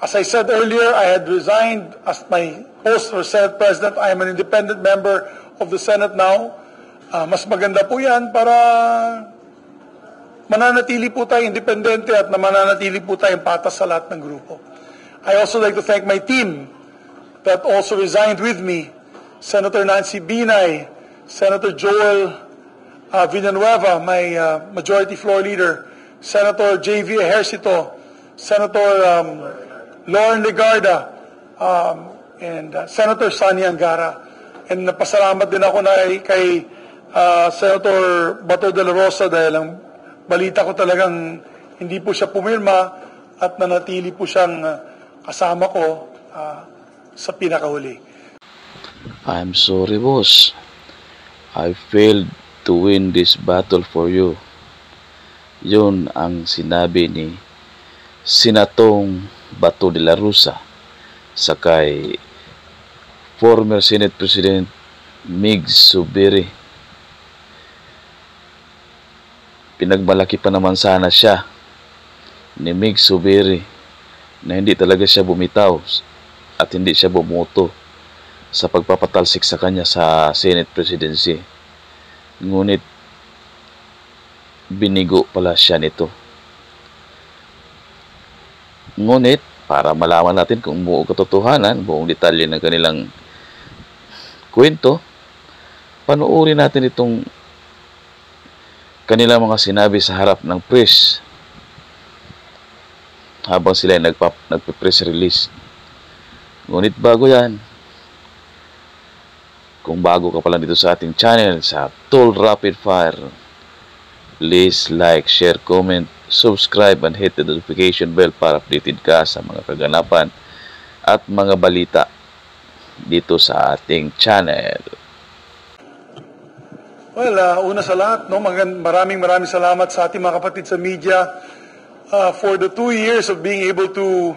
As I said earlier, I had resigned as my post for Senate President. I am an independent member of the Senate now. Mas maganda po yan para mananatili po tayong independente at mananatili po tayong patas sa lahat ng grupo. I also like to thank my team that also resigned with me, Senator Nancy Binay, Senator Joel Villanueva, my majority floor leader, Senator J.V. Ejercito, Senator Lauren Legarda, and Senator Sani Angara. And napasalamat din ako na kay Senator Bato de la Rosa dahil ang balita ko talagang hindi po siya pumirma at nanatili po siyang kasama ko sa pinakahuli. I'm sorry, boss. I failed to win this battle for you. Yun ang sinabi ni Senatong Bato de la Rosa sa kay former Senate President Mig Zubiri. Pinagmalaki pa naman sana siya ni Mig Zubiri na hindi talaga siya bumitaw at hindi siya bumoto sa pagpapatalsik sa kanya sa Senate Presidency. Ngunit binigo pala siya nito. Ngunit para malaman natin kung buong katotohanan, buong detalye ng kanilang kwento, panoorin natin itong kanilang mga sinabi sa harap ng press habang sila nagpe-press release. Ngunit bago yan, kung bago ka pa lang dito sa ating channel, sa Tol Rapid Fire, please like, share, comment, subscribe, and hit the notification bell para updated ka sa mga kaganapan at mga balita dito sa ating channel. Well, una sa lahat, maraming salamat sa ating mga kapatid sa media for the 2 years of being able to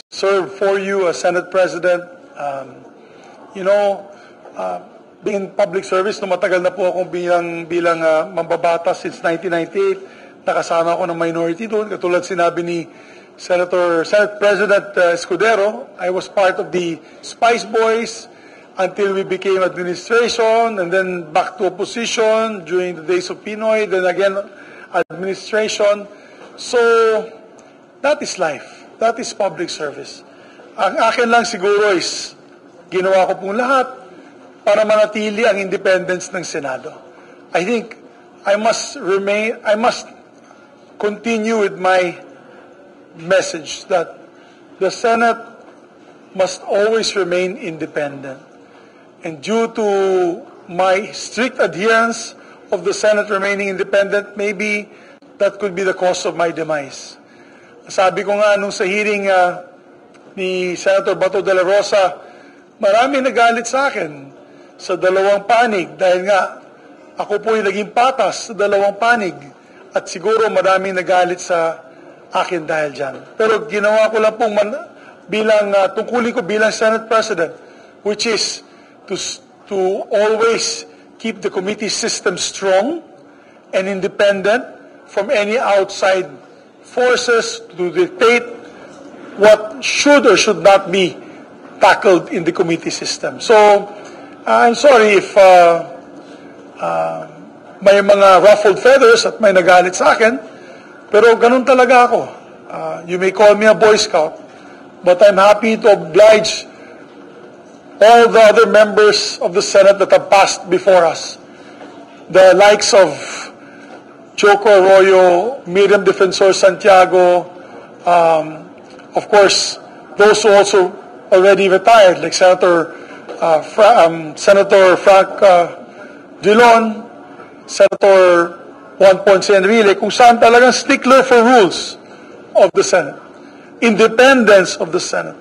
serve for you as Senate President. Being in public service, matagal na po akong bilang mambabata since 1998. Nakasama ako ng minority doon. Katulad sinabi ni Senate President Escudero, I was part of the Spice Boys until we became administration, and then back to opposition during the days of Pinoy, then again administration. So, that is life. That is public service. Ang akin lang siguro is, ginawa ko pong lahat para manatili ang independence ng Senado. I think I must continue with my message that the Senate must always remain independent. And due to my strict adherence of the Senate remaining independent, maybe that could be the cause of my demise. Sabi ko nga nung sa hearing ni Senator Bato de la Rosa, marami nagalit sa akin sa dalawang panig dahil nga ako po yung naging patas sa dalawang panig. At siguro maraming nagalit sa akin dahil dyan. Pero ginawa ko lang pong tungkulin ko bilang Senate President, which is to always keep the committee system strong and independent from any outside forces to dictate what should or should not be tackled in the committee system. So, I'm sorry if may mga ruffled feathers at may nagalit sa akin, pero ganun talaga ako. You may call me a Boy Scout, but I'm happy to oblige all the other members of the Senate that have passed before us. The likes of Choco Arroyo, Miriam Defensor Santiago, of course, those who also already retired, like Senator Frank Dillon, Senator Juan Ponce Enrile, kung saan talagang stickler for rules of the Senate, independence of the Senate,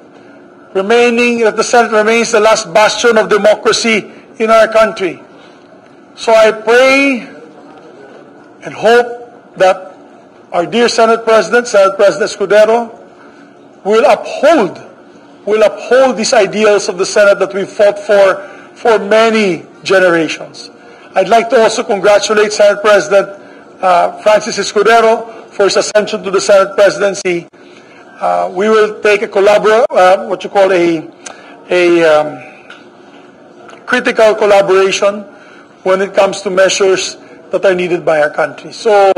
that the Senate remains the last bastion of democracy in our country. So I pray and hope that our dear Senate President Escudero, will uphold these ideals of the Senate that we fought for many generations. I'd like to also congratulate Senate President Francis Escudero for his ascension to the Senate presidency. We will take a what you call critical collaboration when it comes to measures that are needed by our country. So,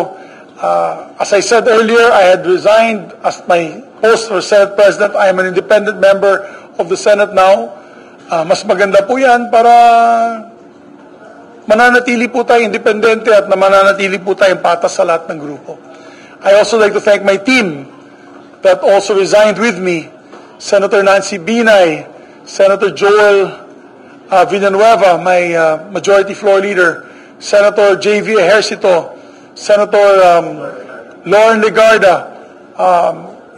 as I said earlier, I had resigned as my post for Senate President. I am an independent member of the Senate now. Mas maganda po yan para mananatili po tayo independente at mananatili po tayong patas sa lahat ng grupo. I also like to thank my team that also resigned with me, Senator Nancy Binay, Senator Joel Villanueva, my majority floor leader, Senator J.V. Ejercito, Senator Lauren Legarda,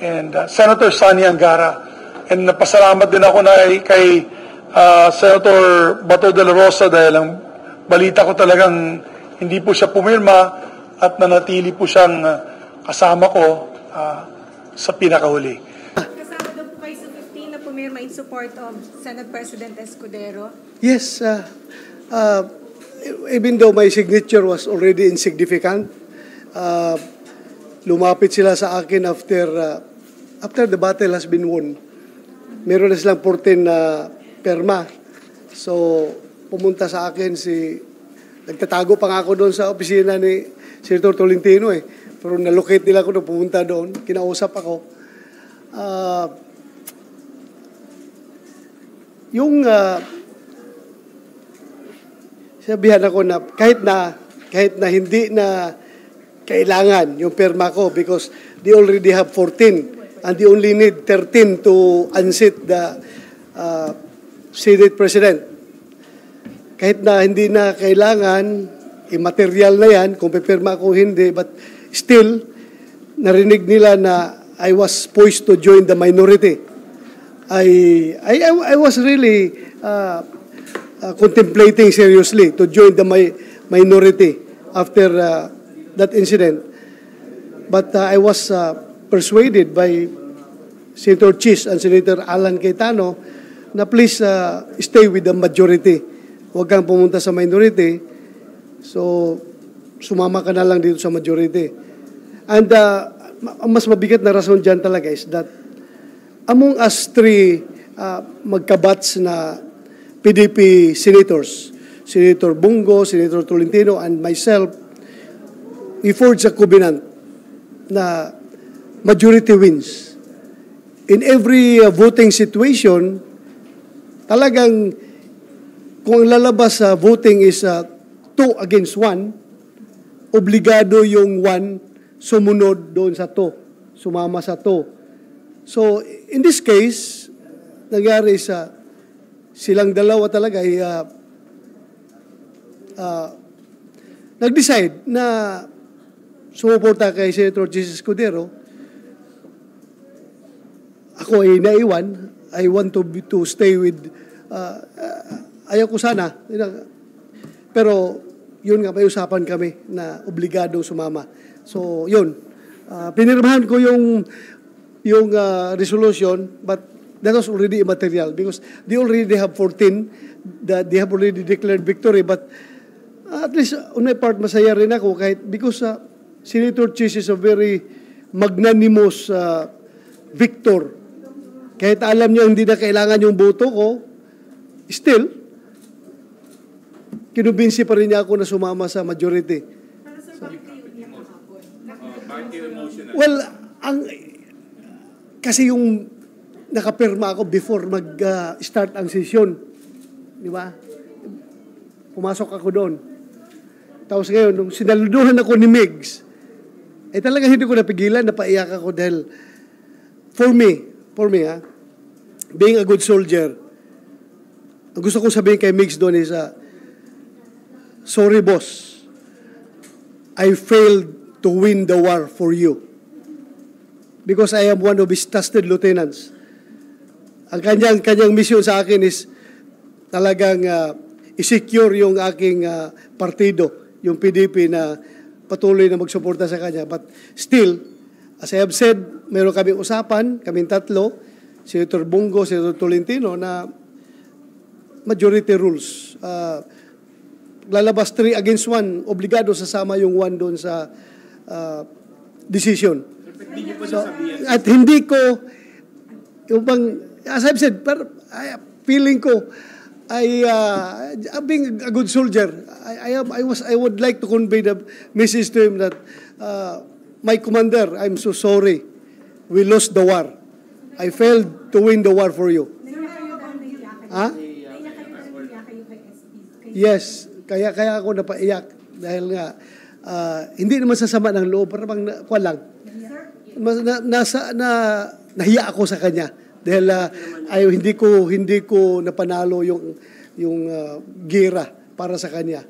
and Senator Sani Angara. And napasalamat din ako na kay Senator Bato de la Rosa dahil ang balita ko talagang hindi po siya pumirma at nanatili po siyang kasama ko sa pinakahuli. Kasama daw po kayo sa 15 na pumirma in support of Senate President Escudero? Yes, even though my signature was already insignificant, lumapit sila sa akin after the battle has been won. Meron na silang 14 na perma. So, pumunta sa akin nagtatago pa nga ako doon sa opisina ni Senator Tolentino eh. Pero nalocate nila ako na pumunta doon. Kinausap ako. Sabihan ako na kahit na hindi na kailangan yung perma ko because they already have 14 and they only need 13 to unseat the Senate President. Kahit na hindi na kailangan, immaterial na yan, kung pipirma ko hindi, but still, narinig nila na I was poised to join the minority. I was really contemplating seriously to join the minority after that incident. But I was persuaded by Senator Chis and Senator Alan Cayetano na please stay with the majority. Huwag kang pumunta sa minority. So, sumama ka na lang dito sa majority. And ang mas mabigat na rason dyan talaga is that among us three magkabats na PDP senators, Senator Bungo, Senator Tolentino, and myself, we forged a covenant na majority wins. In every voting situation, talagang kung ang lalabas sa voting is 2 against 1, obligado yung 1 sumunod doon sa 2, sumama sa 2. So, in this case, nangyari silang dalawa talaga ay nag-decide na sumuporta kay Senator Jesus Escudero. Ako ay naiwan. I want to stay with ayaw ko sana. Pero yun nga, may usapan kami na obligado sumama. So, yun. Pinirmahan ko yung resolution, but that was already immaterial because they already have 14 that they have already declared victory. But at least on my part, masaya rin ako because Senator Chis is a very magnanimous victor. Kahit alam niya hindi na kailangan yung boto ko, still, kinubinsi pa rin niya ako na sumama sa majority. Well, kasi yung nakapirma ako before mag-start ang session. Di ba? Pumasok ako doon. Tapos ngayon, nung sinaluduhan ako ni Migs, talaga hindi ko napigilan, napaiyak ako dahil for me, being a good soldier, ang gusto kong sabihin kay Migs doon is, sorry boss, I failed to win the war for you. Because I am one of his trusted lieutenants. Ang kanyang mission sa akin is talagang i-secure yung aking partido, yung PDP na patuloy na magsuporta sa kanya. But still, as I have said, meron kaming usapan, kaming tatlo, Senator Bungo, Senator Tolentino, na majority rules. Lalabas 3 against 1, obligado sasama yung 1 doon sa decision. So, at hindi ko, yung bang, as I've said, feeling ko, being a good soldier, I would like to convey the message to him that, my commander, I'm so sorry. We lost the war. I failed to win the war for you. Ha? Yes, kaya ako napaiyak dahil nga hindi naman sasama ng loob, parang kuwan lang. Nahiya ako sa kanya dahil hindi ko napanalo yung gira para sa kanya.